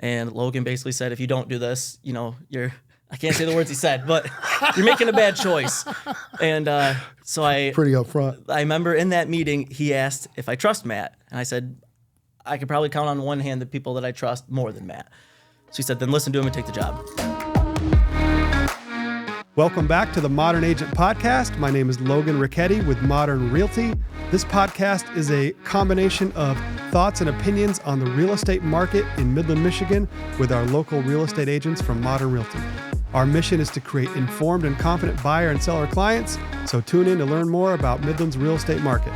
And Logan basically said, if you don't do this, I can't say the words he said, but you're making a bad choice. And so pretty upfront. I remember in that meeting, he asked if I trust Matt. And I said, I could probably count on one hand the people that I trust more than Matt. So he said, then listen to him and take the job. Welcome back to the Modern Agent Podcast. My name is Logan Ricchetti with Modern Realty. This podcast is a combination of thoughts and opinions on the real estate market in Midland, Michigan with our local real estate agents from Modern Realty. Our mission is to create informed and confident buyer and seller clients, so tune in to learn more about Midland's real estate market.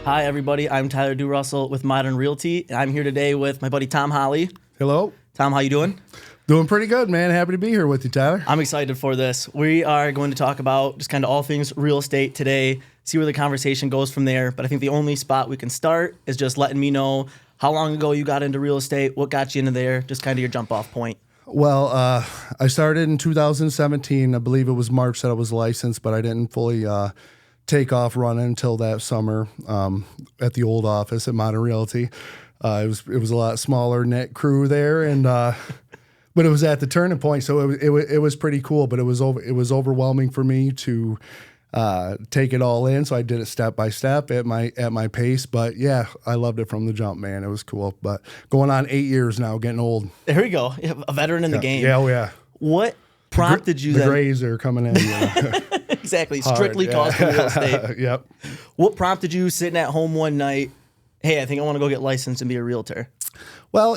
Hi, everybody. I'm Tyler DuRussel with Modern Realty, and I'm here today with my buddy Tom Holley. Hello. Tom, how you doing? Doing pretty good, man. Happy to be here with you, Tyler. I'm excited for this. We are going to talk about just kind of all things real estate today, see where the conversation goes from there. But I think the only spot we can start is just letting me know how long ago you got into real estate, what got you into there, just kind of your jump off point. Well, I started in 2017. I believe it was March that I was licensed, but I didn't fully take off running until that summer at the old office at Modern Realty. It was a lot smaller knit crew there, and but it was at the turning point, so it was pretty cool. But it was overwhelming for me to take it all in. So I did it step by step at my pace. But yeah, I loved it from the jump, man. It was cool. But going on 8 years now, getting old. There we go, a veteran in the game. Yeah, oh yeah. What prompted you? The grays are coming in. Exactly, strictly cost for real estate. Yep. What prompted you sitting at home one night? Hey, I think I want to go get licensed and be a realtor. Well,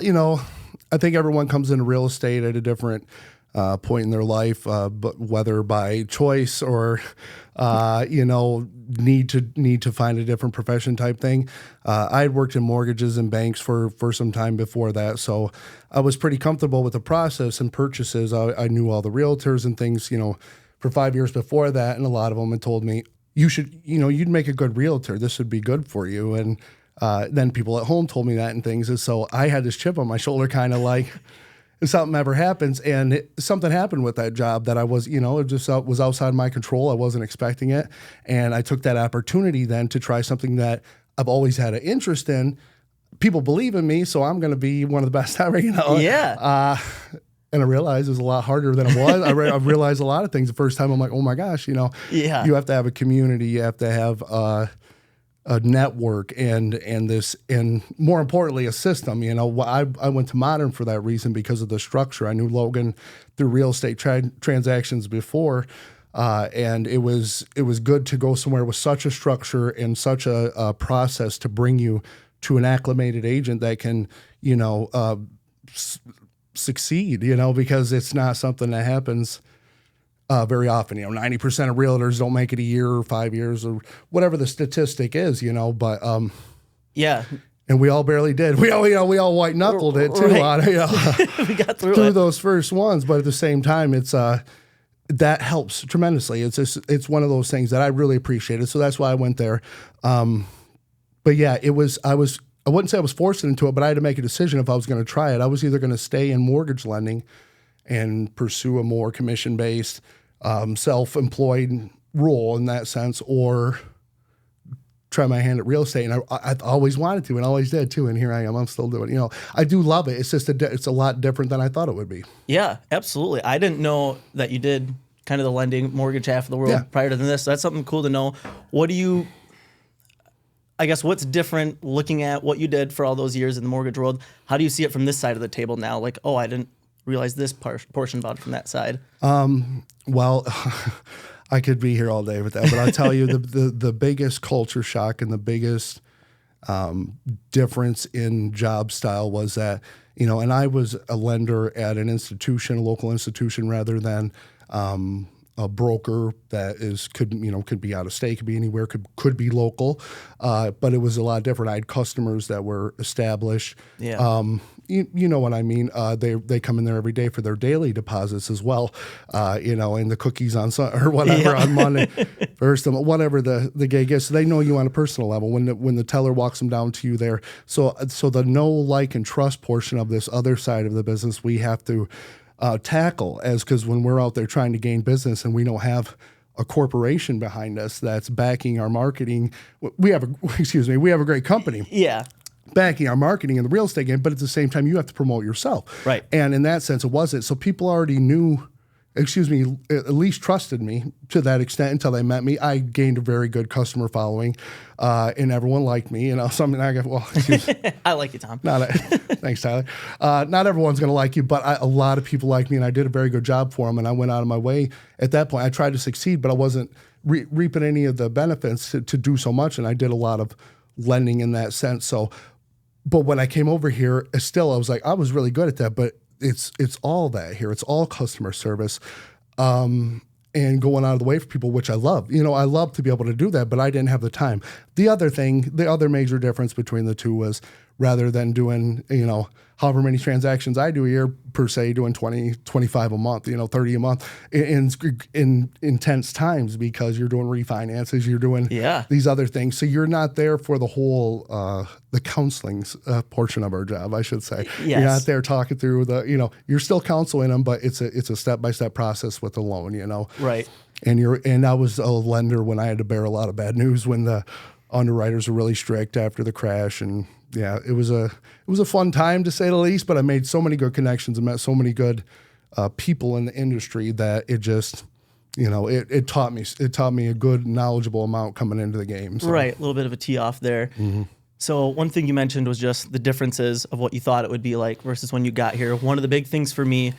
I think everyone comes into real estate at a different point in their life, but whether by choice or need to find a different profession type thing. I had worked in mortgages and banks for some time before that, so I was pretty comfortable with the process and purchases. I knew all the realtors and things, for 5 years before that, and a lot of them had told me you'd make a good realtor. This would be good for you, and then people at home told me that and things. And so I had this chip on my shoulder, kind of like if something ever happens. And something happened with that job that I was, it just was outside my control. I wasn't expecting it. And I took that opportunity then to try something that I've always had an interest in. People believe in me, so I'm going to be one of the best ever, Yeah. And I realized it was a lot harder than it was. I realized a lot of things the first time. I'm like, oh my gosh, Yeah. You have to have a community. You have to have a network and more importantly, a system. I went to Modern for that reason because of the structure. I knew Logan through real estate transactions before, and it was good to go somewhere with such a structure and such a process to bring you to an acclimated agent that can, succeed. Because it's not something that happens very often. 90% of realtors don't make it a year or 5 years or whatever the statistic is, but yeah. And we all barely did. We all white knuckled it too. Right. We got through those first ones, but at the same time, it's that helps tremendously. It's one of those things that I really appreciated. So that's why I went there. But yeah, I wouldn't say I was forced into it, but I had to make a decision if I was going to try it. I was either going to stay in mortgage lending and pursue a more commission-based, self-employed role in that sense, or try my hand at real estate. And I always wanted to and always did too. And here I am. I'm still doing it. I do love it. It's just it's a lot different than I thought it would be. Yeah, absolutely. I didn't know that you did kind of the lending mortgage half of the world prior to this. So that's something cool to know. What's different looking at what you did for all those years in the mortgage world? How do you see it from this side of the table now? Like, oh, I didn't realize this portion about it from that side. Well, I could be here all day with that, but I'll tell you the biggest culture shock and the biggest difference in job style was that, and I was a lender at an institution, a local institution, rather than a broker that could be out of state, could be anywhere, could be local, but it was a lot different. I had customers that were established. Yeah. You know what I mean? They come in there every day for their daily deposits as well, and the cookies on or whatever on Monday, first whatever the gig is. So they know you on a personal level when the teller walks them down to you there. So the know, like, and trust portion of this other side of the business we have to tackle, because when we're out there trying to gain business and we don't have a corporation behind us that's backing our marketing, we have a great company. Yeah. backing our marketing in the real estate game, but at the same time, you have to promote yourself. Right. And in that sense, it wasn't. So people already knew, at least trusted me to that extent until they met me. I gained a very good customer following, and everyone liked me. Something I got, well, I like you, Tom. Thanks, Tyler. Not everyone's going to like you, but a lot of people like me, and I did a very good job for them, and I went out of my way. At that point, I tried to succeed, but I wasn't reaping any of the benefits to do so much, and I did a lot of lending in that sense. So, but when I came over here, still, I was like, I was really good at that, but it's all that here. It's all customer service, and going out of the way for people, which I love. I love to be able to do that, but I didn't have the time. The other major difference between the two was rather than doing, however many transactions I do a year, per se, doing 20, 25 a month, 30 a month in intense times, because you're doing refinances, you're doing these other things. So you're not there for the whole, the counseling portion of our job, I should say. Yes. You're not there talking through you're still counseling them, but it's a step-by-step process with the loan, Right. And I was a lender when I had to bear a lot of bad news when the underwriters were really strict after the crash. And yeah, it was a fun time, to say the least, but I made so many good connections and met so many good people in the industry that it just, it taught me a good, knowledgeable amount coming into the game. So. Right. A little bit of a tee off there. Mm-hmm. So one thing you mentioned was just the differences of what you thought it would be like versus when you got here. One of the big things for me,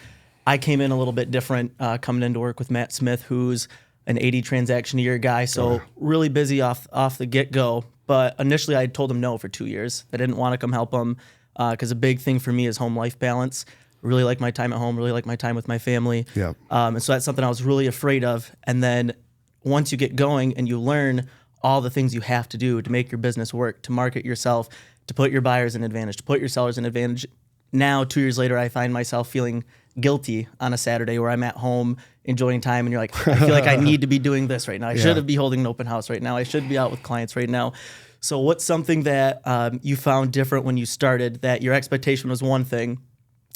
I came in a little bit different coming into work with Matt Smith, who's an 80 transaction a year guy. So really busy off the get-go. But initially I told him no for 2 years. I didn't want to come help him because a big thing for me is home-life balance. Really like my time at home, really like my time with my family. Yeah. And so that's something I was really afraid of. And then once you get going and you learn all the things you have to do to make your business work, to market yourself, to put your buyers in advantage, to put your sellers in advantage. Now, 2 years later, I find myself feeling guilty on a Saturday where I'm at home enjoying time and you're like, I feel like I need to be doing this right now. I should be holding an open house right now. I should be out with clients right now. So what's something that you found different when you started, that your expectation was one thing,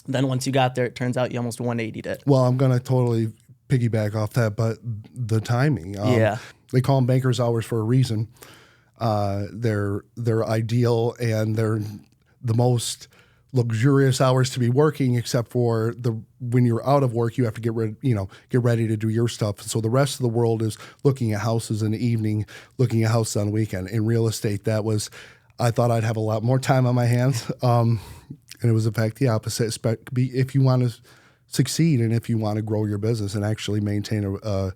then once you got there, it turns out you almost 180'd it? Well, I'm going to totally piggyback off that, but the timing. They call them banker's hours for a reason. They're ideal, and they're the most luxurious hours to be working, except for when you're out of work, you have to get ready to do your stuff. So the rest of the world is looking at houses in the evening, looking at houses on the weekend. In real estate, I thought I'd have a lot more time on my hands, and it was in fact the opposite. If you want to succeed and if you want to grow your business and actually maintain a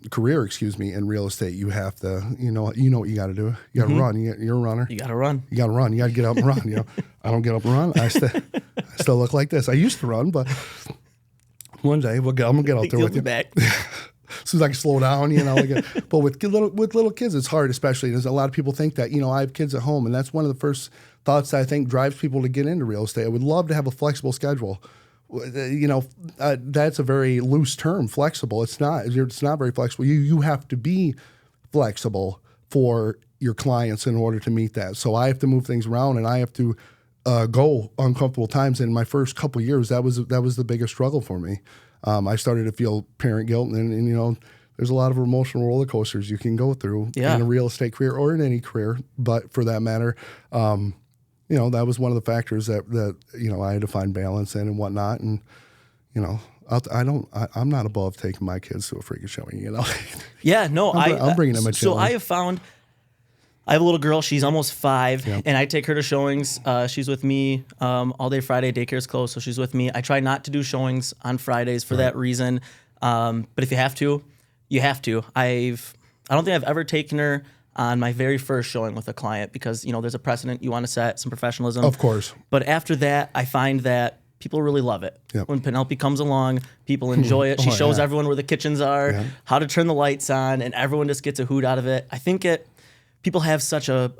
career, in real estate, you have to, you know what you got to do. You got to run. You're a runner. You got to run. You got to run. You got to get up and run. I don't get up and run. I still look like this. I used to run, but one day I'm gonna get out there with you. Back. As soon as I can slow down, but with little kids, it's hard, especially. There's a lot of people think that, I have kids at home, and that's one of the first thoughts that I think drives people to get into real estate. I would love to have a flexible schedule. That's a very loose term, flexible. It's not very flexible. You have to be flexible for your clients in order to meet that. So I have to move things around, and I have to go uncomfortable times. In my first couple of years, that was the biggest struggle for me. I started to feel parent guilt, and there's a lot of emotional roller coasters you can go through in a real estate career or in any career, but for that matter, that was one of the factors that I had to find balance in and whatnot. And, I'm not above taking my kids to a freaking showing, Yeah, no, I'm bringing them a challenge. So I have a little girl. She's almost 5, and I take her to showings. She's with me all day Friday. Daycare's closed, so she's with me. I try not to do showings on Fridays for that reason. But if you have to, you have to. I don't think I've ever taken her on my very first showing with a client because, there's a precedent you want to set, some professionalism. Of course. But after that, I find that people really love it. Yep. When Penelope comes along, people enjoy it. She shows everyone where the kitchens are, how to turn the lights on, and everyone just gets a hoot out of it. I think people have such a,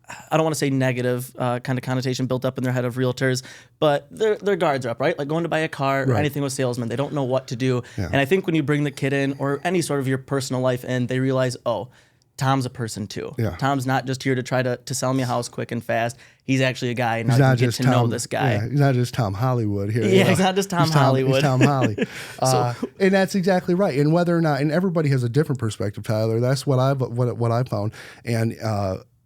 I don't want to say negative kind of connotation built up in their head of realtors, but their guards are up, right? Like going to buy a car or anything with salesmen. They don't know what to do. Yeah. And I think when you bring the kid in or any sort of your personal life in, they realize, oh, Tom's a person too. Yeah. Tom's not just here to try to sell me a house quick and fast. He's actually a guy, and I get to know this guy. Yeah, he's not just Tom Hollywood here. Yeah, he's not just Tom Hollywood. He's Tom Holly. And that's exactly right. And whether or not, and everybody has a different perspective, Tyler. That's what I've found. And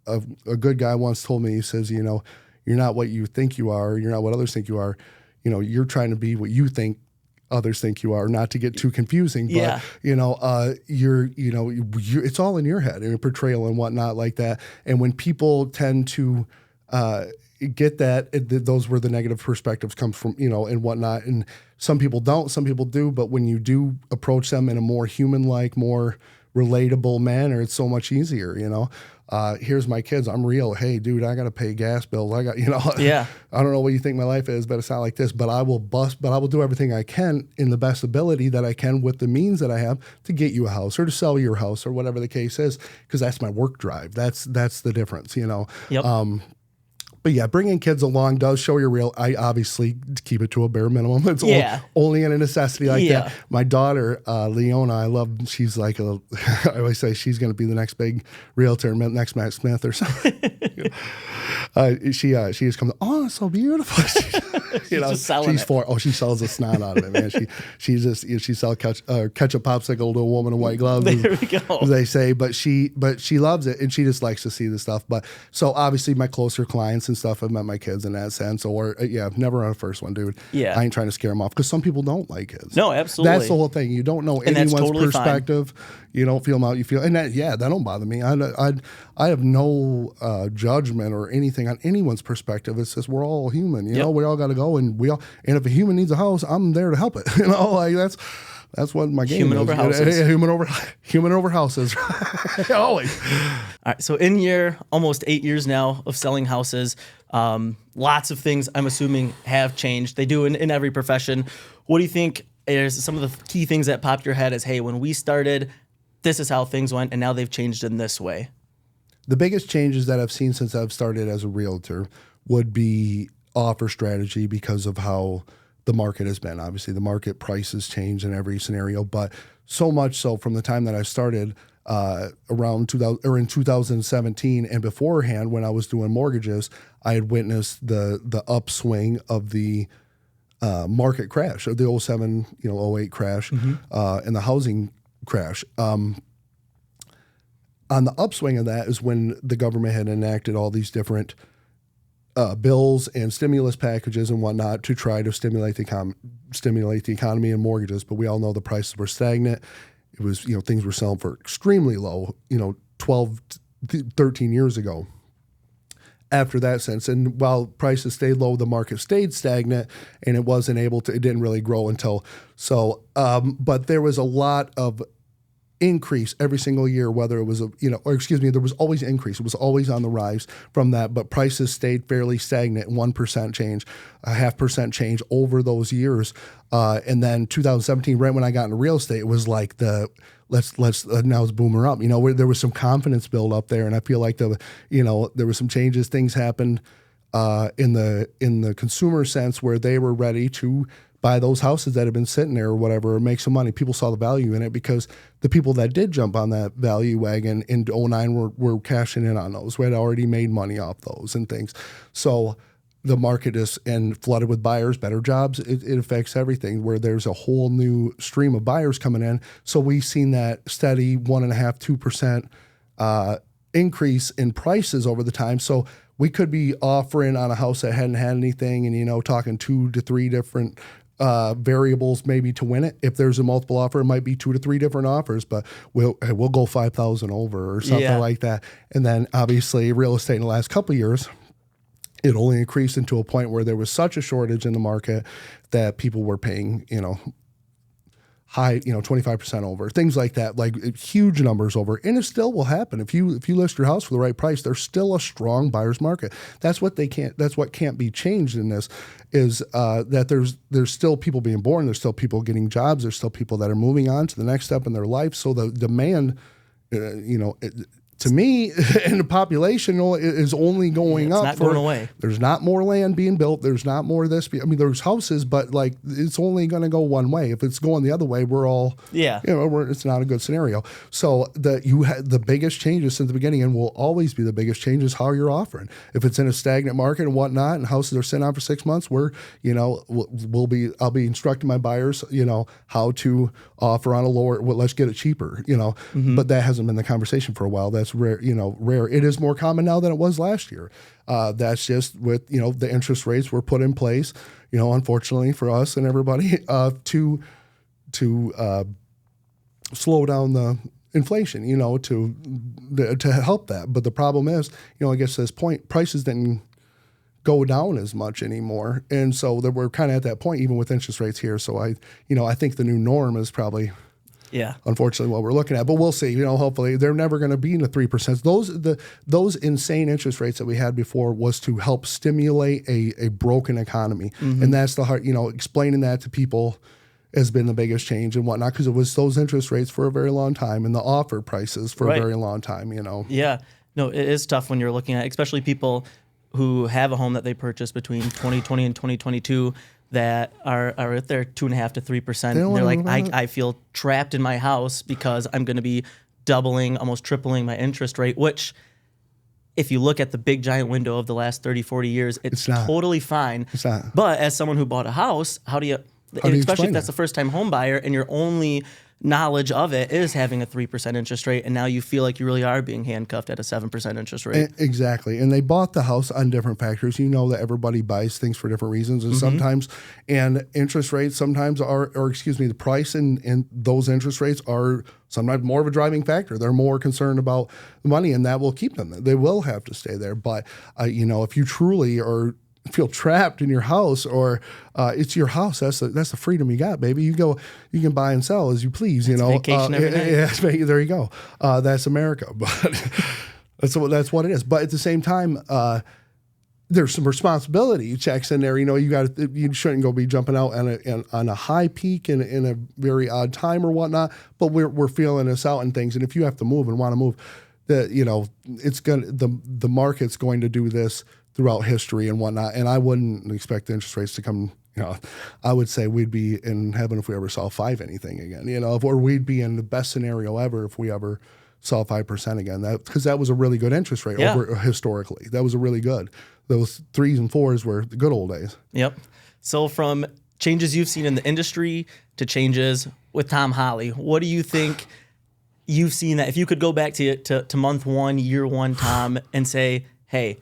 a good guy once told me, he says, you know, you're not what you think you are. You're not what others think you are. You know, you're trying to be what you think others think you are, not to get too confusing, but Yeah. you know, it's all in your head and a portrayal and whatnot like that. And when people tend to get that, those where the negative perspectives comes from, you know, and whatnot. And some people don't, some people do, but when you do approach them in a more human-like, more relatable manner, it's so much easier, you know. Here's my kids. I'm real. Hey, dude, I got to pay gas bills. I got, you know, Yeah. I don't know what you think my life is, but it's not like this, but I will do everything I can in the best ability that I can with the means that I have to get you a house or to sell your house or whatever the case is. Cause that's my work drive. That's the difference, you know? Yep. But yeah, bringing kids along does show you're real. I obviously keep it to a bare minimum. It's only in a necessity like that. My daughter, Leona, she's like I always say she's going to be the next big realtor, next Matt Smith or something. She just comes, oh, it's so beautiful. She's just selling it. She sells the snot out of it, man. She sells ketchup popsicle to a woman in white gloves. There we go. As they say, but she loves it and she just likes to see the stuff. But so obviously my closer clients and stuff have met my kids in that sense. Or never on a first one, dude. Yeah. I ain't trying to scare them off because some people don't like kids. No, absolutely. That's the whole thing. You don't know anyone's totally perspective. Fine. You don't feel them out. You feel, and that don't bother me. I have no judgment or anything on anyone's perspective. It's just we're all human. You know, we all got to go, and if a human needs a house, I'm there to help it. You know, like that's what my game human is. Over houses. Human over houses. Always. All right. So in your almost 8 years now of selling houses, lots of things I'm assuming have changed. They do in every profession. What do you think is some of the key things that popped your head as, hey, when we started, this is how things went, and now they've changed in this way? The biggest changes that I've seen since I've started as a realtor would be offer strategy because of how the market has been. Obviously, the market prices change in every scenario, but so much so from the time that I started around 2000 or in 2017 and beforehand, when I was doing mortgages, I had witnessed the upswing of the market crash, of the 07, 08 crash, and the housing crash. On the upswing of that is when the government had enacted all these different bills and stimulus packages and whatnot to try to stimulate the economy and mortgages. But we all know the prices were stagnant. It was, things were selling for extremely low, 12, 13 years ago. After that sense, and while prices stayed low, the market stayed stagnant, and it didn't really grow until so. But there was a lot of increase every single year, whether it was there was always increase. It was always on the rise from that, but prices stayed fairly stagnant, 1% change, 0.5% change over those years. And then 2017, right when I got into real estate, it was like let's now it's boomer up. There was some confidence build up there, and I feel like there were some changes. Things happened in the consumer sense where they were ready to buy those houses that have been sitting there or whatever, or make some money. People saw the value in it because the people that did jump on that value wagon in 2009 were cashing in on those. We had already made money off those and things. So the market is flooded with buyers, better jobs. It affects everything where there's a whole new stream of buyers coming in. So we've seen that steady 1.5%, 2% increase in prices over the time. So we could be offering on a house that hadn't had anything and, talking 2 to 3 different variables maybe to win it. If there's a multiple offer, it might be 2 to 3 different offers, but we'll go 5,000 over or something like that. And then obviously real estate in the last couple of years, it only increased into a point where there was such a shortage in the market that people were paying, high, 25% over, things like that, like huge numbers over. And it still will happen. If you list your house for the right price, there's still a strong buyer's market. That's what can't be changed in this is that there's still people being born. There's still people getting jobs. There's still people that are moving on to the next step in their life. So the demand, to me, and the population is only going up. It's not going away. There's not more land being built. There's not more this. There's houses, but it's only going to go one way. If it's going the other way, we're all it's not a good scenario. So the biggest changes since the beginning, and will always be the biggest change, is how you're offering. If it's in a stagnant market and whatnot, and houses are sitting on for 6 months, I'll be instructing my buyers, how to offer on a lower. Well, let's get it cheaper, But that hasn't been the conversation for a while. That's it's rare. Rare. It is more common now than it was last year. That's just with the interest rates were put in place. Unfortunately for us and everybody, to slow down the inflation. To help that. But the problem is, I guess at this point, prices didn't go down as much anymore, and so that we're kind of at that point, even with interest rates here. So I think the new norm is probably. Yeah. Unfortunately, what we're looking at, but we'll see. Hopefully, they're never going to be in the 3%. Those insane interest rates that we had before was to help stimulate a broken economy, and that's the hard. Explaining that to people has been the biggest change and whatnot, because it was those interest rates for a very long time and the offer prices for a very long time. Yeah. No, it is tough when you're looking at, especially people who have a home that they purchased between 2020 and 2022. That are at their 2.5% to 3%. They're like, I feel trapped in my house because I'm going to be doubling, almost tripling my interest rate, which if you look at the big giant window of the last 30, 40 years, it's totally fine. It's not. But as someone who bought a house, especially if that's a first time home buyer and your only knowledge of it is having a 3% interest rate, and now you feel like you really are being handcuffed at a 7% interest rate. Exactly. And they bought the house on different factors. That everybody buys things for different reasons, and sometimes, and interest rates sometimes the price and those interest rates are sometimes more of a driving factor. They're more concerned about the money, and that will keep them. They will have to stay there. But, if you truly feel trapped in your house, or it's your house, that's the freedom you got, baby. You can buy and sell as you please. Vacation every day. Yeah, there you go. That's America, but that's what it is. But at the same time, there's some responsibility checks in there. You shouldn't go be jumping out on a high peak in a very odd time or whatnot. But we're feeling this out and things. And if you have to move and want to move, the market's going to do this throughout history and whatnot. And I wouldn't expect the interest rates to come, I would say we'd be in heaven if we ever saw 5 anything again, or we'd be in the best scenario ever if we ever saw 5% again. Because that was a really good interest rate over historically. That was a really good. Those 3s and 4s were the good old days. Yep. So from changes you've seen in the industry to changes with Tom Holley, what do you think you've seen that if you could go back to month 1, year 1, Tom, and say, hey,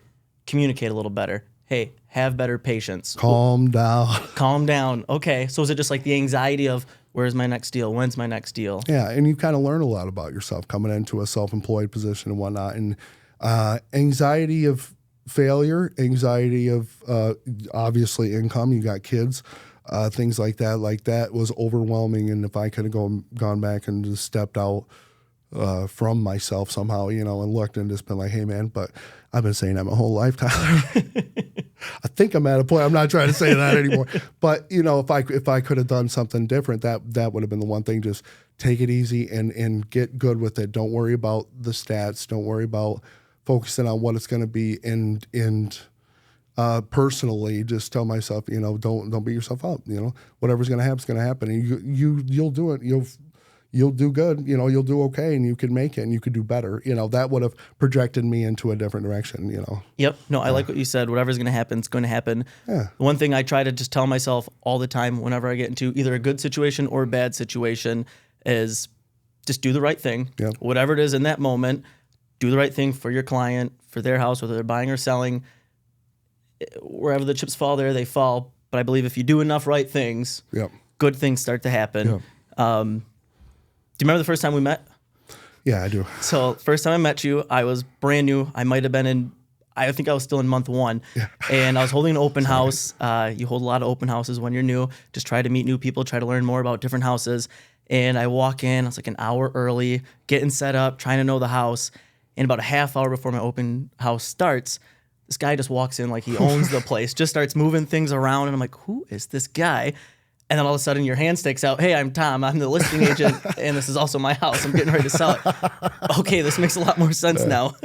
communicate a little better. Hey, have better patience. Calm down. Okay. So is it just like the anxiety of where's my next deal? When's my next deal? Yeah. And you kind of learn a lot about yourself coming into a self-employed position and whatnot. And anxiety of failure, anxiety of obviously income. You got kids, things like that. Like that was overwhelming. And if I could have gone back and just stepped out from myself somehow, and looked and just been like, hey, man, but I've been saying that my whole life, Tyler. I think I'm at a point. I'm not trying to say that anymore. But, if I could have done something different, that would have been the one thing. Just take it easy and get good with it. Don't worry about the stats. Don't worry about focusing on what it's going to be. And personally, just tell myself, don't beat yourself up. Whatever's going to happen is going to happen. And you'll do it. You'll do good, you'll do okay, and you could make it and you could do better. That would have projected me into a different direction, Yep. No, I like what you said. Whatever's going to happen, it's going to happen. Yeah. One thing I try to just tell myself all the time whenever I get into either a good situation or a bad situation is just do the right thing. Yep. Whatever it is in that moment, do the right thing for your client, for their house, whether they're buying or selling. Wherever the chips fall, there they fall. But I believe if you do enough right things, good things start to happen. Yep. Do you remember the first time we met? Yeah, I do. So first time I met you, I was brand new. I might have been I think I was still in month 1. Yeah. And I was holding an open house. You hold a lot of open houses when you're new. Just try to meet new people, try to learn more about different houses. And I walk in, I was like an hour early, getting set up, trying to know the house. And about a half hour before my open house starts, this guy just walks in like he owns the place, just starts moving things around. And I'm like, who is this guy? And then all of a sudden your hand sticks out. Hey, I'm Tom. I'm the listing agent, and this is also my house. I'm getting ready to sell it. Okay, this makes a lot more sense now.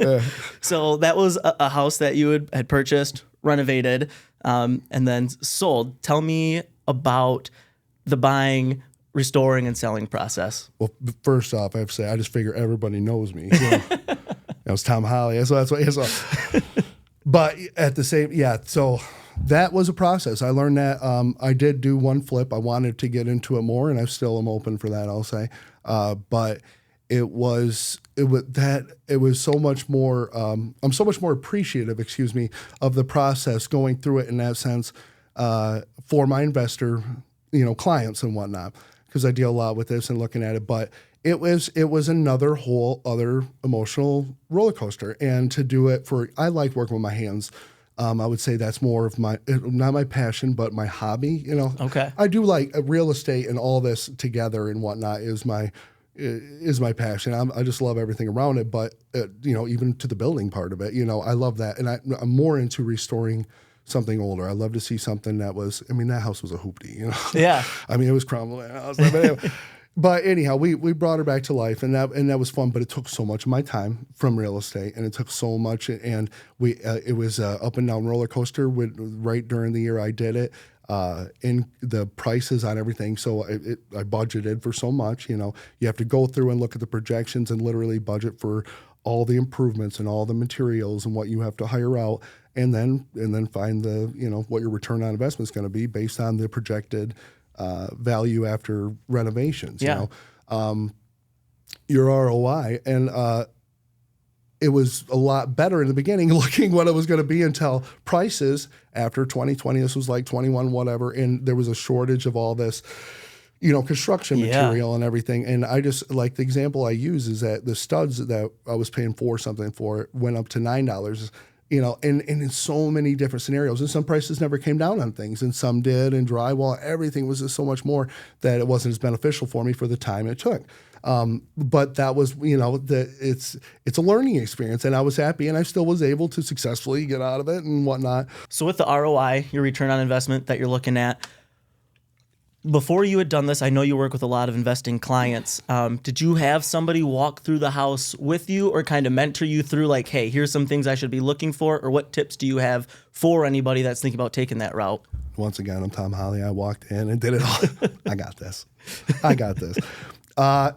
So that was a house that you had purchased, renovated, and then sold. Tell me about the buying, restoring, and selling process. Well, first off, I have to say, I just figure everybody knows me. That was Tom Holley. So that's what. But at the same, so that was a process. I learned that. I did do one flip. I wanted to get into it more, and I still am open for that, I'll say. But it was so much more. I'm so much more appreciative, of the process going through it in that sense for my investor, clients and whatnot, because I deal a lot with this and looking at it. But it was another whole other emotional roller coaster, and to do it I like working with my hands. I would say that's more of not my passion, but my hobby. Okay. I do like real estate and all this together and whatnot is my passion. I just love everything around it, but even to the building part of it, I love that, and I'm more into restoring something older. I love to see something that house was a hoopty. Yeah. It was crumbling. But anyhow, we brought her back to life, and that was fun. But it took so much of my time from real estate, and it took so much. And it was a up and down roller coaster right during the year I did it. In the prices on everything, so I budgeted for so much. You have to go through and look at the projections and literally budget for all the improvements and all the materials and what you have to hire out, and then find what your return on investment is going to be based on the projected value after renovations. Yeah. Your ROI, and it was a lot better in the beginning looking what it was going to be until prices after 2020, this was like 21, whatever. And there was a shortage of all this, construction material and everything. And I just like the example I use is that the studs that I was paying something for went up to $9, and in so many different scenarios. And some prices never came down on things, and some did. And drywall, everything was just so much more that it wasn't as beneficial for me for the time it took. But that was, it's a learning experience, and I was happy, and I still was able to successfully get out of it and whatnot. So with the ROI, your return on investment that you're looking at, before you had done this, I know you work with a lot of investing clients. Did you have somebody walk through the house with you or kind of mentor you through like, hey, here's some things I should be looking for, or what tips do you have for anybody that's thinking about taking that route? Once again, I'm Tom Holley. I walked in and did it all. I got this. I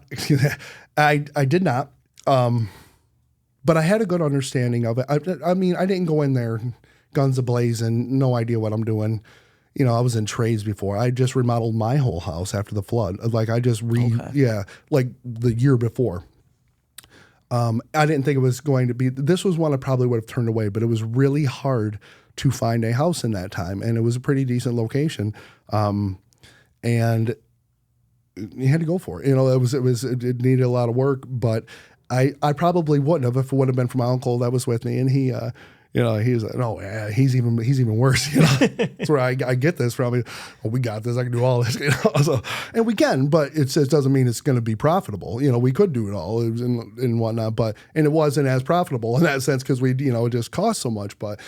did not, but I had a good understanding of it. I didn't go in there guns a-blazing, no idea what I'm doing. I was in trades before. I just remodeled my whole house after the flood. Like I just like the year before. I didn't think it was going to be, this was one I probably would have turned away, but it was really hard to find a house in that time. And it was a pretty decent location. And you had to go for it. It needed a lot of work, but I probably wouldn't have if it would have been for my uncle that was with me. And he he's like, no, he's even worse. That's where I get this from. We got this. I can do all this. So, and we can, but it doesn't mean it's going to be profitable. We could do it all and whatnot, and it wasn't as profitable in that sense because it just cost so much. But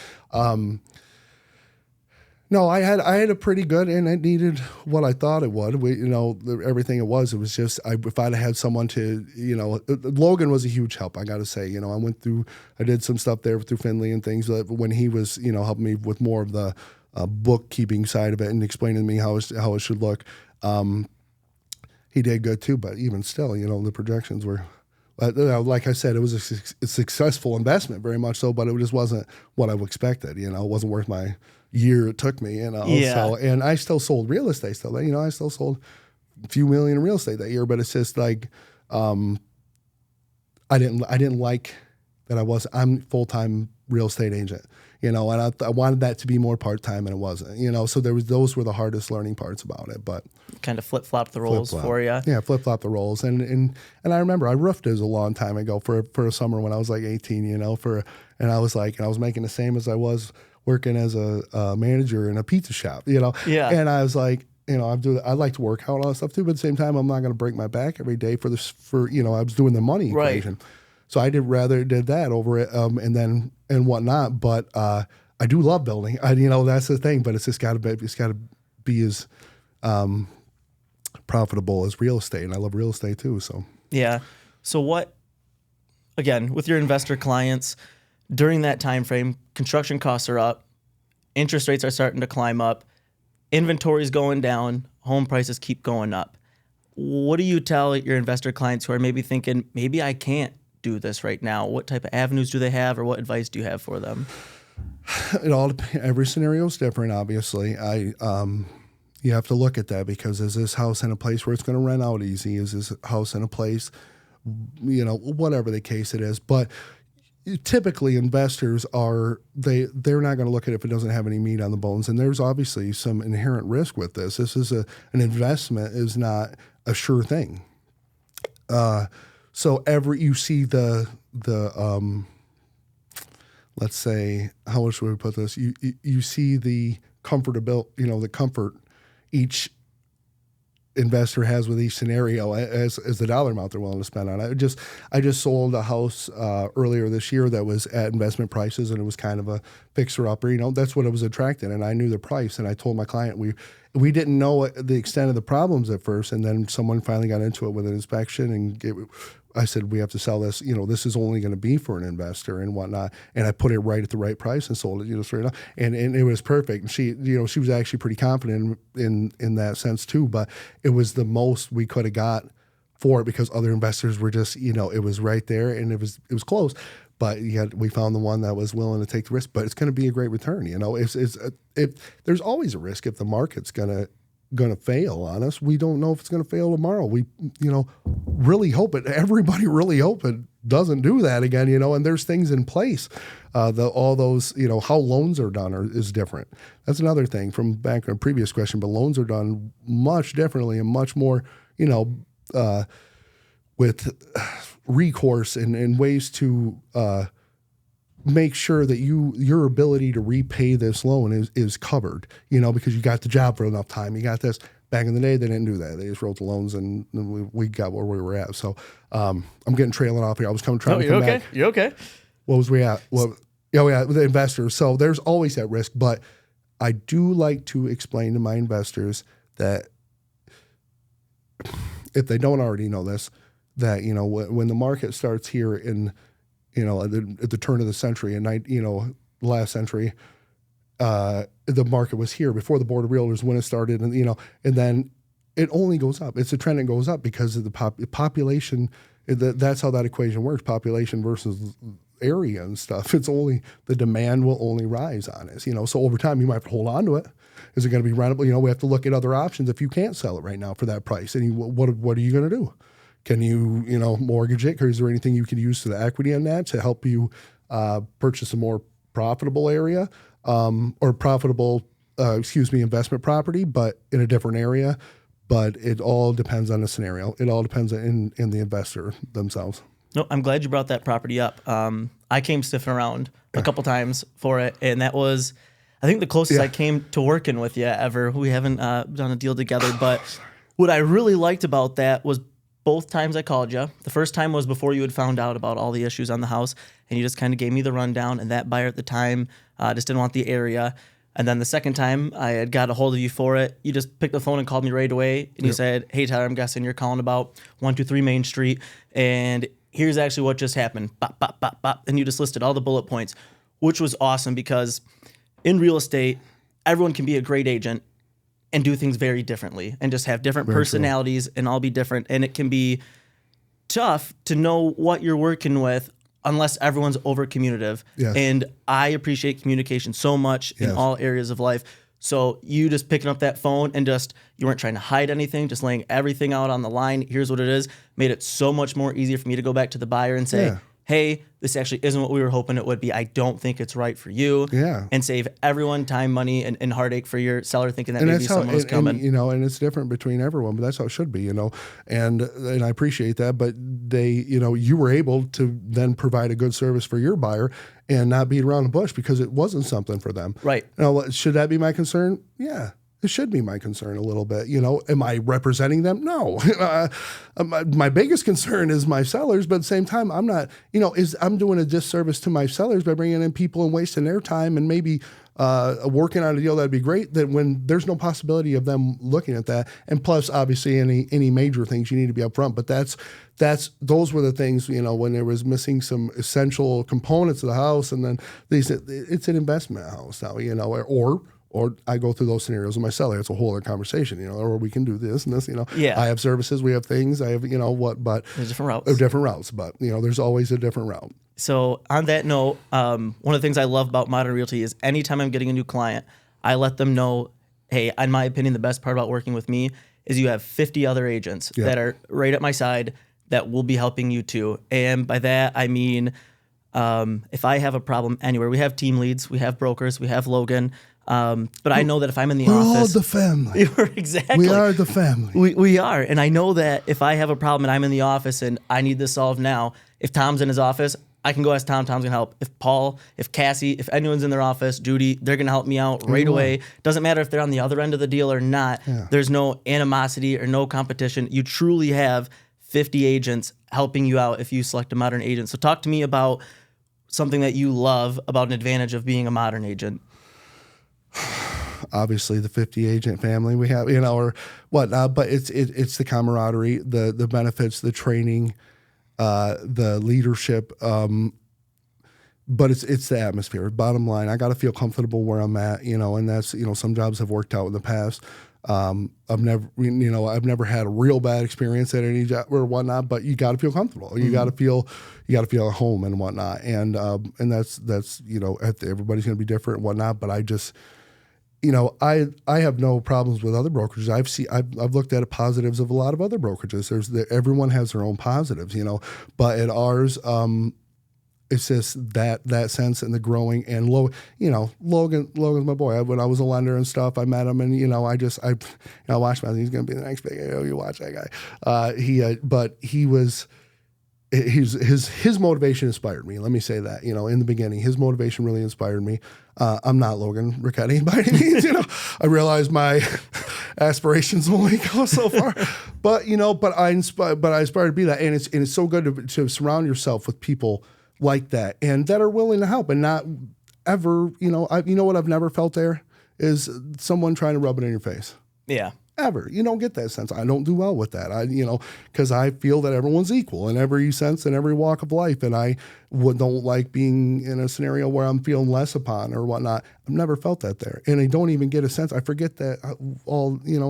no, I had a pretty good, and it needed what I thought it would. Everything it was just, if I'd had someone to, Logan was a huge help, I got to say. I did some stuff there through Finley and things when he was, helping me with more of the bookkeeping side of it and explaining to me how it should look. He did good too, but even still, the projections were, like I said, it was a successful investment, very much so, but it just wasn't what I expected. It wasn't worth my year it took me. So, and I still sold real estate still. I still sold a few million in real estate that year, but it's just like I didn't like that I'm full-time real estate agent. And I wanted that to be more part-time, and it wasn't. So those were the hardest learning parts about it. But kind of flip-flop the roles for you. Yeah, flip-flop the roles. And I remember I roofed as a long time ago for a summer when I was like 18. And I was making the same as I was working as a manager in a pizza shop. Yeah. And I was like, I like to work out and all that stuff too, but at the same time, I'm not going to break my back every day I was doing the money equation. So I did that over it, and whatnot. But I do love building. That's the thing. But it's just got to be as profitable as real estate, and I love real estate too. So yeah. So again, with your investor clients, during that time frame, construction costs are up, interest rates are starting to climb up, inventory's going down, home prices keep going up. What do you tell your investor clients who are maybe thinking, maybe I can't do this right now? What type of avenues do they have, or what advice do you have for them? It all depends. Every scenario is different, obviously. You have to look at that because is this house in a place where it's going to rent out easy? Is this house in a place whatever the case it is. But typically investors they're not going to look at it if it doesn't have any meat on the bones. And there's obviously some inherent risk with this. This is an investment is not a sure thing. So you see the let's say, how should we put this? You see the the comfort each investor has with each scenario as the dollar amount they're willing to spend on it. I just sold a house earlier this year that was at investment prices, and it was kind of a fixer-upper. That's what it was attracting, and I knew the price, and I told my client we didn't know the extent of the problems at first, and then someone finally got into it with an inspection and I said, we have to sell this. This is only going to be for an investor and whatnot. And I put it right at the right price and sold it, straight up. And it was perfect. And she was actually pretty confident in that sense too. But it was the most we could have got for it because other investors were just, it was right there and it was close. But we found the one that was willing to take the risk. But it's going to be a great return. There's always a risk if the market's going to fail on us. We don't know if it's going to fail tomorrow. We, really hope it. Everybody really hope it doesn't do that again, and there's things in place. All those, how loans are done is different. That's another thing from back in a previous question, but loans are done much differently and much more, with recourse and ways to, make sure that your ability to repay this loan is covered, because you got the job for enough time. You got this. Back in the day, they didn't do that. They just wrote the loans, and we got where we were at. So I'm getting trailing off here. I was trying to come back. You're okay. What was we at? With the investors. So there's always that risk, but I do like to explain to my investors that if they don't already know this, that when the market starts here in at the turn of the century last century, the market was here before the Board of Realtors when it started, and then it only goes up. It's a trend that goes up because of the population. That's how that equation works: population versus area and stuff. It's only the demand will only rise on it. So over time you might have to hold on to it. Is it going to be rentable? We have to look at other options if you can't sell it right now for that price. And what are you going to do? Can you mortgage it? Or is there anything you can use to the equity on that to help you purchase a more profitable area or profitable, investment property, but in a different area? But it all depends on the scenario. It all depends in the investor themselves. No, I'm glad you brought that property up. I came sniffing around a couple times for it, and that was, I think, the closest I came to working with you ever. We haven't done a deal together, but what I really liked about that was both times I called you. The first time was before you had found out about all the issues on the house, and you just kind of gave me the rundown, and that buyer at the time just didn't want the area. And then the second time I had got a hold of you for it, you just picked the phone and called me right away, and you said, "Hey, Tyler, I'm guessing you're calling about 123 Main Street, and here's actually what just happened." Bop, bop, bop, bop. And you just listed all the bullet points, which was awesome because in real estate, everyone can be a great agent and do things very differently and just have different personalities and all be different. And it can be tough to know what you're working with unless everyone's over communicative. Yes. And I appreciate communication so much in all areas of life. So you just picking up that phone and you weren't trying to hide anything, just laying everything out on the line. Here's what it is. Made it so much more easier for me to go back to the buyer and say, hey, this actually isn't what we were hoping it would be. I don't think it's right for you. Yeah. And save everyone time, money, and heartache for your seller thinking that maybe someone was coming. And it's different between everyone, but that's how it should be, And I appreciate that. But you were able to then provide a good service for your buyer and not beat around the bush because it wasn't something for them. Right. Now, should that be my concern? Yeah. It should be my concern a little bit. Am I representing them? No. My biggest concern is my sellers, but at the same time, I'm not, I'm doing a disservice to my sellers by bringing in people and wasting their time and maybe working on a deal that'd be great, that when there's no possibility of them looking at that. And plus, obviously, any major things you need to be upfront. But those were the things, when there was missing some essential components of the house, and then it's an investment house now, or I go through those scenarios with my seller. It's a whole other conversation, or we can do this and this, Yeah. I have services, we have things, I have, but there's different routes. Different routes, but there's always a different route. So on that note, one of the things I love about Modern Realty is anytime I'm getting a new client, I let them know, hey, in my opinion, the best part about working with me is you have 50 other agents that are right at my side. that will be helping you too. And by that, I mean, if I have a problem anywhere, we have team leads, we have brokers, we have Logan. But I know that if I'm in the office, we're all the family. Exactly. We are the family. We are. And I know that if I have a problem and I'm in the office and I need this solved now, if Tom's in his office, I can go ask Tom. Tom's going to help. If Paul, if Cassie, if anyone's in their office, Judy, they're going to help me out right away. Doesn't matter if they're on the other end of the deal or not. Yeah. There's no animosity or no competition. You truly have 50 agents helping you out if you select a modern agent. So talk to me about something that you love about an advantage of being a modern agent. Obviously the 50 agent family we have, or whatnot, but it's the camaraderie, the benefits, the training, the leadership, but it's the atmosphere. Bottom line, I got to feel comfortable where I'm at, and that's, some jobs have worked out in the past. I've never had a real bad experience at any job or whatnot, but you got to feel comfortable. You got to feel at home and whatnot. And that's, everybody's going to be different and whatnot, but I just, I have no problems with other brokerages. I've looked at the positives of a lot of other brokerages. Everyone has their own positives, but at ours, it's just that sense and the growing and Logan's my boy. When I was a lender and stuff, I met him and I watched him. He's going to be the next big. You watch that guy. But he was. His motivation inspired me. Let me say that, in the beginning, his motivation really inspired me. I'm not Logan Ricchetti by any means, I realize my aspirations only go so far, but I aspire to be that. And it's so good to surround yourself with people like that and that are willing to help and not ever, what I've never felt there is someone trying to rub it in your face. Yeah. Ever. You don't get that sense. I don't do well with that. Because I feel that everyone's equal in every sense in every walk of life. And I don't like being in a scenario where I'm feeling less upon or whatnot. I've never felt that there. And I don't even get a sense. I forget that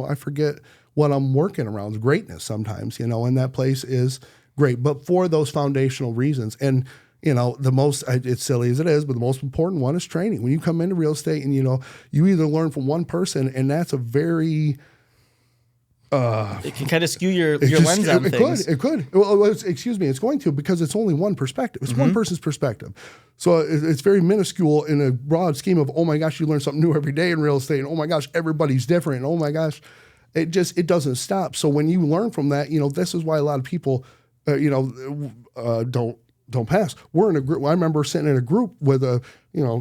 I forget what I'm working around. Greatness sometimes, and that place is great. But for those foundational reasons. And, the most, it's silly as it is, but the most important one is training. When you come into real estate and, you either learn from one person and that's a very... it can kind of skew your lens on things. It could. Well, it's going to, because it's only one perspective. It's one person's perspective. So it's very minuscule in a broad scheme of, oh my gosh, you learn something new every day in real estate. And oh my gosh, everybody's different. And oh my gosh, it doesn't stop. So when you learn from that, this is why a lot of people, don't pass. We're in a group. I remember sitting in a group with a,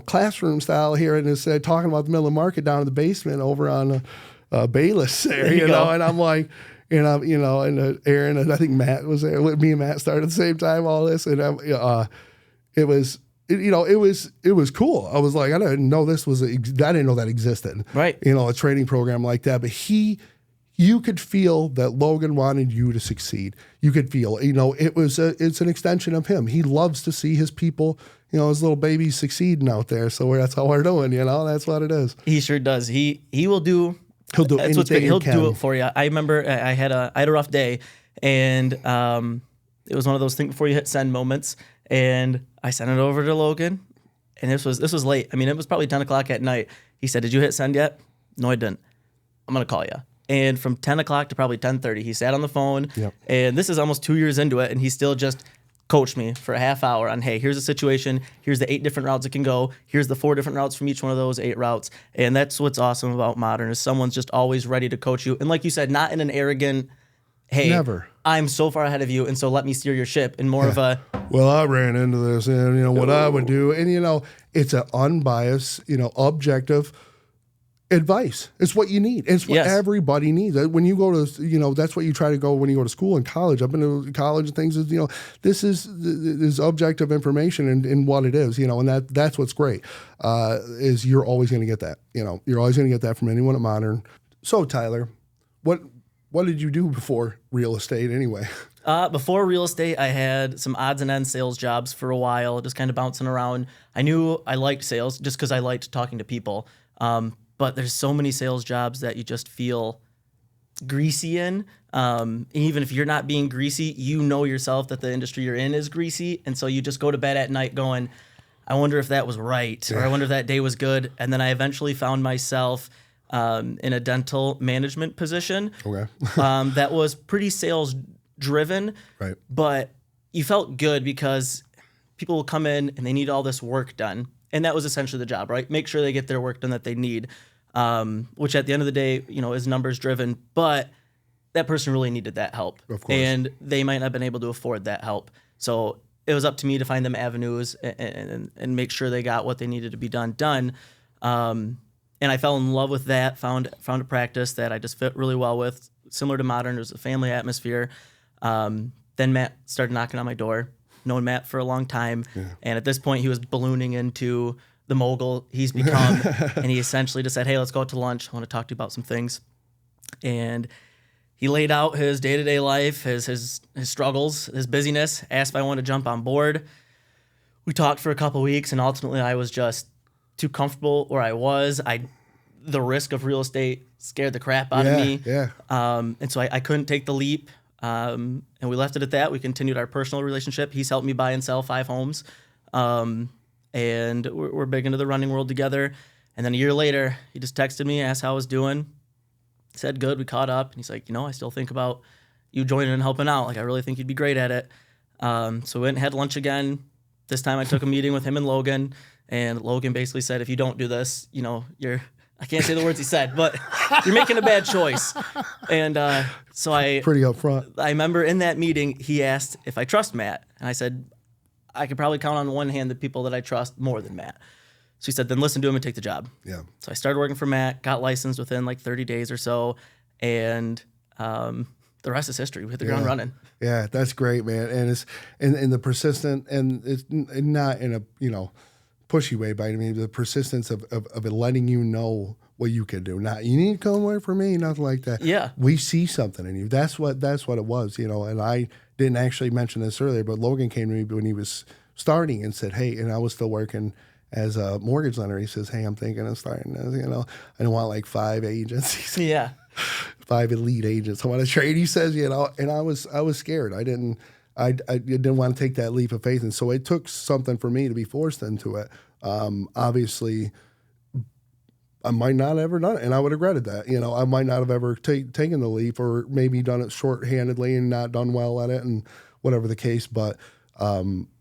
classroom style here and it's talking about the middle of the market down in the basement over on Bayless there, and I'm like, and Aaron and I think Matt was there. Me and Matt started at the same time. All this, and it was cool. I was like, I didn't know I didn't know that existed. Right. A training program like that. But you could feel that Logan wanted you to succeed. You could feel, it's an extension of him. He loves to see his people, his little babies succeeding out there. So that's how we're doing. That's what it is. He sure does. He will do. He'll do That's anything He'll do it for you. I remember I had a rough day, and it was one of those think before you hit send moments. And I sent it over to Logan, and this was late. I mean, it was probably 10 o'clock at night. He said, "Did you hit send yet?" No, I didn't. I'm gonna call you. And from 10 o'clock to probably 10:30, he sat on the phone. Yep. And this is almost 2 years into it, and he still just coached me for a half hour on, hey, here's the situation. Here's the 8 different routes it can go. Here's the 4 different routes from each one of those 8 routes. And that's what's awesome about Modern is someone's just always ready to coach you. And like you said, not in an arrogant, hey, never. I'm so far ahead of you, and so let me steer your ship. And more of a, well, I ran into this, and what I would do, and it's an unbiased, objective advice. It's what you need. It's what everybody needs. When you go to, that's what you try to go when you go to school and college. I've been to college and things. This is objective information and what it is. And that's what's great. Is you're always going to get that. You're always going to get that from anyone at Modern. So Tyler, what did you do before real estate anyway? Before real estate, I had some odds and ends sales jobs for a while, just kind of bouncing around. I knew I liked sales just because I liked talking to people. But there's so many sales jobs that you just feel greasy in. Even if you're not being greasy, yourself that the industry you're in is greasy. And so you just go to bed at night going, I wonder if that was right, or I wonder if that day was good. And then I eventually found myself in a dental management position. Okay. That was pretty sales driven, Right. but you felt good because people will come in and they need all this work done. And that was essentially the job, right? Make sure they get their work done that they need, which at the end of the day, is numbers driven, but that person really needed that help. Of course. And they might not have been able to afford that help. So it was up to me to find them avenues and make sure they got what they needed to be done. And I fell in love with that, found a practice that I just fit really well with, similar to Modern. It was a family atmosphere. Then Matt started knocking on my door. Known Matt for a long time. Yeah. And at this point, he was ballooning into the mogul he's become. And he essentially just said, hey, let's go out to lunch. I want to talk to you about some things. And he laid out his day-to-day life, his struggles, his busyness, asked if I wanted to jump on board. We talked for a couple of weeks, and ultimately I was just too comfortable where I was. The risk of real estate scared the crap out of me. Yeah. And so I couldn't take the leap. And we left it at that. We continued our personal relationship. He's helped me buy and sell 5 homes. And we're big into the running world together. And then a year later, he just texted me, asked how I was doing. Said good, we caught up, and he's like, I still think about you joining and helping out. Like, I really think you'd be great at it. So we went and had lunch again. This time I took a meeting with him and Logan, and Logan basically said, if you don't do this, I can't say the words he said, but you're making a bad choice. And so pretty upfront. I remember in that meeting, he asked if I trust Matt, and I said, I could probably count on one hand the people that I trust more than Matt. So he said, then listen to him and take the job. Yeah. So I started working for Matt, got licensed within like 30 days or so, and the rest is history. We hit the ground running. Yeah, that's great, man. And it's and the persistent, and it's not in a pushy way by any means. The persistence of it letting you know what you can do. Not you need to come away from me, nothing like that. Yeah. We see something in you. That's what it was, And I didn't actually mention this earlier, but Logan came to me when he was starting and said, hey, and I was still working as a mortgage lender. He says, hey, I'm thinking of starting this, I don't want like 5 agents. He said, yeah. 5 elite agents I want to trade. He says, and I was scared. I didn't want to take that leap of faith. And so it took something for me to be forced into it. Obviously I might not have ever done it, and I would have regretted that. I might not have ever taken the leap, or maybe done it short-handedly and not done well at it, and whatever the case. But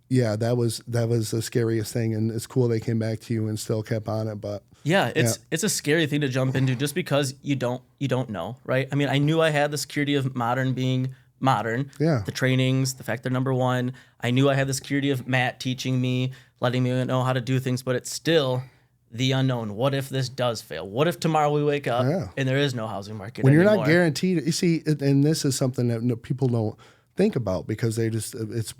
yeah, that was the scariest thing, and it's cool they came back to you and still kept on it. But yeah, it's a scary thing to jump into just because you don't know, right? I mean, I knew I had the security of Modern being Modern, the trainings, the fact they're number one. I knew I had the security of Matt teaching me, letting me know how to do things, but it's still the unknown. What if this does fail? What if tomorrow we wake up and there is no housing market when anymore? You're not guaranteed? You see, and this is something that people don't think about, because they just it's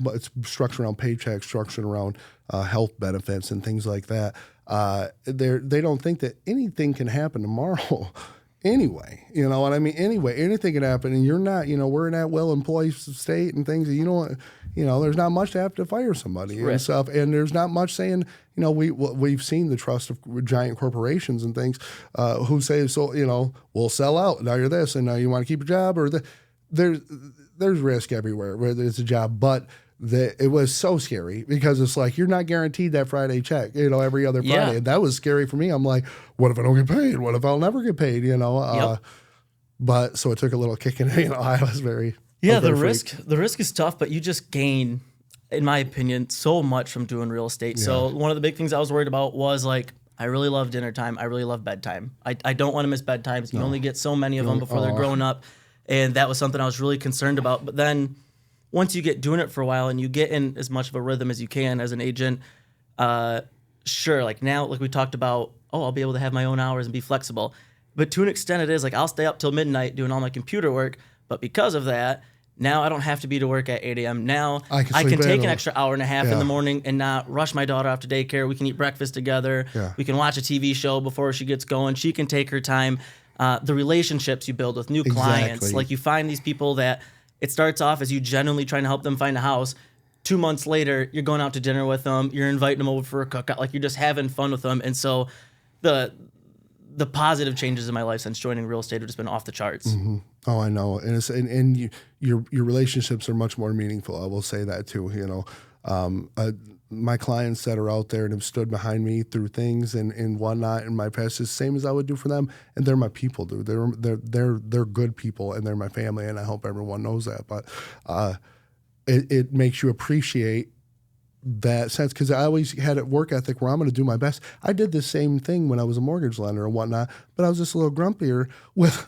structured around paychecks, structured around health benefits and things like that. They don't think that anything can happen tomorrow. Anyway, you know what I mean? Anyway, anything can happen, and you're not, we're in that well-employed state and things, there's not much to have to fire somebody and stuff, and there's not much saying, we've seen the trust of giant corporations and things who say, so, we'll sell out, now you're this, and now you want to keep your job, or there's risk everywhere where there's a job, but it was so scary, because it's like you're not guaranteed that Friday check, every other Friday. Yeah. And that was scary for me. I'm like, what if I don't get paid? What if I'll never get paid? But so it took a little kick in. I was very the risk is tough, but you just gain, in my opinion, so much from doing real estate. Yeah. So one of the big things I was worried about was like, I really love dinner time. I really love bedtime. I don't want to miss bedtimes. You only get so many of them before they're grown up, and that was something I was really concerned about. But then, once you get doing it for a while and you get in as much of a rhythm as you can as an agent, sure, like now, like we talked about, I'll be able to have my own hours and be flexible. But to an extent it is, like I'll stay up till midnight doing all my computer work, but because of that, now I don't have to be to work at 8 a.m. Now I can take an extra hour and a half in the morning and not rush my daughter off to daycare. We can eat breakfast together. Yeah. We can watch a TV show before she gets going. She can take her time. The relationships you build with new clients, like you find these people that it starts off as you genuinely trying to help them find a house. 2 months later, you're going out to dinner with them. You're inviting them over for a cookout. Like you're just having fun with them. And so the positive changes in my life since joining real estate have just been off the charts. Mm-hmm. Oh, I know. And your relationships are much more meaningful. I will say that too. my clients that are out there and have stood behind me through things and whatnot in my past is the same as I would do for them. And they're my people, dude. They're good people and they're my family. And I hope everyone knows that. But it makes you appreciate that sense, because I always had a work ethic where I'm going to do my best. I did the same thing when I was a mortgage lender and whatnot, but I was just a little grumpier with,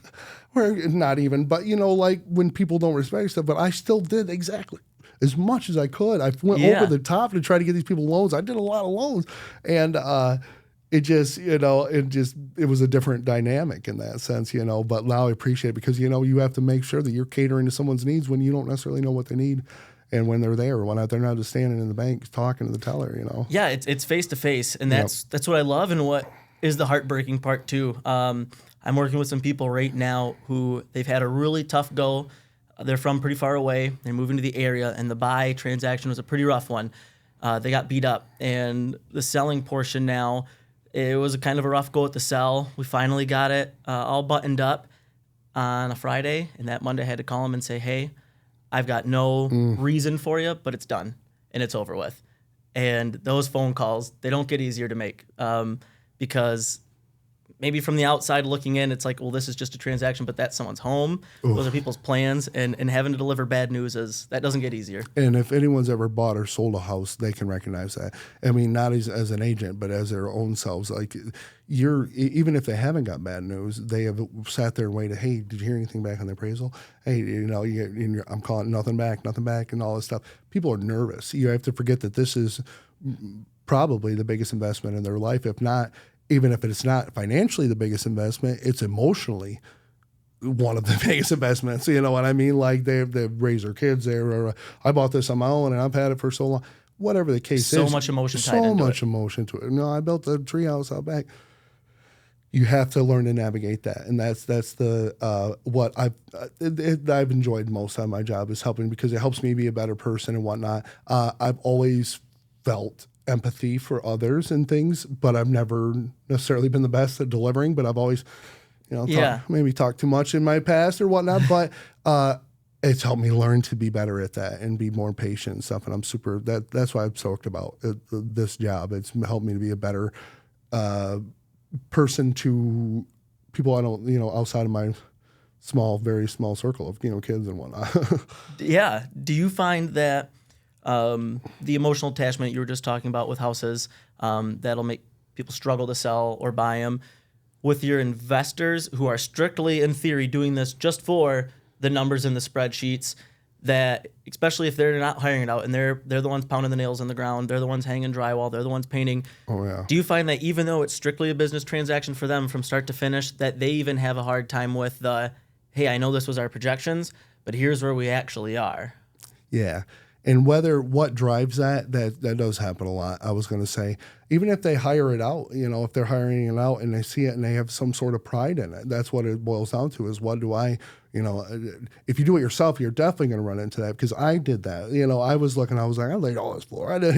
or not even, but like when people don't respect stuff, but I still did exactly as much as I could. I went over the top to try to get these people loans. I did a lot of loans, and it just, it was a different dynamic in that sense, but now I appreciate it because, you have to make sure that you're catering to someone's needs when you don't necessarily know what they need. And when they're there, when they're not just standing in the bank talking to the teller, Yeah, it's face to face, and that's what I love, and what is the heartbreaking part too. I'm working with some people right now who they've had a really tough go. They're from pretty far away. They're moving to the area, and the buy transaction was a pretty rough one. They got beat up, and the selling portion now, it was a kind of a rough go at the sell. We finally got it all buttoned up on a Friday, and that Monday I had to call them and say, hey, I've got no reason for you, but it's done and it's over with. And those phone calls, they don't get easier to make because maybe from the outside looking in, it's like, well, this is just a transaction, but that's someone's home. Oof. Those are people's plans, and having to deliver bad news that doesn't get easier. And if anyone's ever bought or sold a house, they can recognize that. I mean, not as an agent, but as their own selves. Like even if they haven't got bad news, they have sat there and waited. Hey, did you hear anything back on the appraisal? Hey, I'm calling nothing back, and all this stuff. People are nervous. You have to forget that this is probably the biggest investment in their life, if not. Even if it's not financially the biggest investment, it's emotionally one of the biggest investments. You know what I mean? Like they've raised their kids there. Or I bought this on my own and I've had it for so long. Whatever the case is. So much emotion tied into it. So much emotion to it. I built a treehouse out back. You have to learn to navigate that. And that's the what I've enjoyed most on my job is helping, because it helps me be a better person and whatnot. I've always felt empathy for others and things, but I've never necessarily been the best at delivering, but I've always, maybe talked too much in my past or whatnot, but it's helped me learn to be better at that and be more patient and stuff. And I'm that's why I'm stoked about this job. It's helped me to be a better person to people I don't, outside of my very small circle of, kids and whatnot. Yeah. Do you find that the emotional attachment you were just talking about with houses, that'll make people struggle to sell or buy them, with your investors who are strictly, in theory, doing this just for the numbers in the spreadsheets, that especially if they're not hiring it out and they're the ones pounding the nails in the ground, they're the ones hanging drywall, they're the ones painting. Oh, yeah. Do you find that even though it's strictly a business transaction for them from start to finish, that they even have a hard time with the, hey, I know this was our projections, but here's where we actually are? Yeah. And what drives that does happen a lot. I was going to say, even if they hire it out, if they're hiring it out and they see it and they have some sort of pride in it, that's what it boils down to, is what do I, if you do it yourself, you're definitely going to run into that, because I did that. I was looking, I was like, I laid all this floor. I did,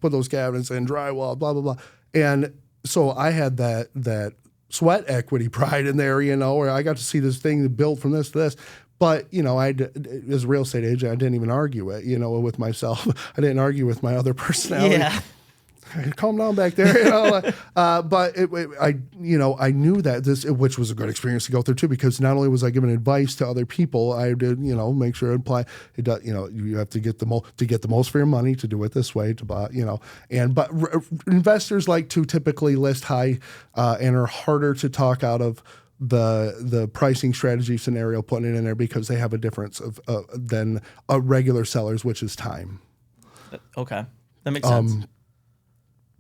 put those cabinets in, drywall, blah, blah, blah. And so I had that sweat equity pride in there, where I got to see this thing built from this to this. But, as a real estate agent, I didn't even argue it, with myself. I didn't argue with my other personality. Yeah. Calm down back there, But I knew that which was a good experience to go through too, because not only was I giving advice to other people, I did, make sure it apply. It does, you have to get the most for your money, to do it this way, to buy, but investors like to typically list high and are harder to talk out of the pricing strategy scenario, putting it in there, because they have a difference of than regular sellers, which is time. Okay, that makes sense.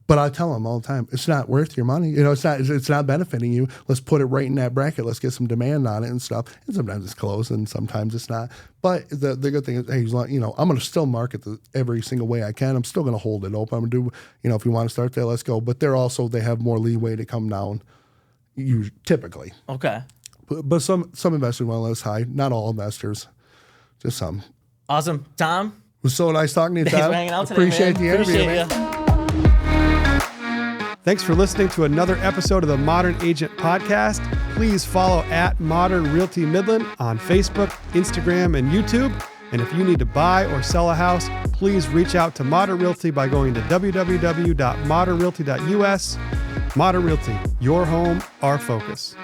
But I tell them all the time, it's not worth your money. It's not benefiting you. Let's put it right in that bracket. Let's get some demand on it and stuff. And sometimes it's close and sometimes it's not. But the good thing is, hey, I'm going to still market every single way I can. I'm still going to hold it open. I'm going to do, if you want to start there, let's go. But they have more leeway to come down. Typically. Okay. But some investors want to let us high. Not all investors, just some. Awesome. Tom? It was so nice talking to you, Tom. Thanks for hanging out today, Appreciate the interview, man. Thanks for listening to another episode of the Modern Agent Podcast. Please follow @Modern Realty Midland on Facebook, Instagram, and YouTube. And if you need to buy or sell a house, please reach out to Modern Realty by going to www.modernrealty.us. Modern Realty, your home, our focus.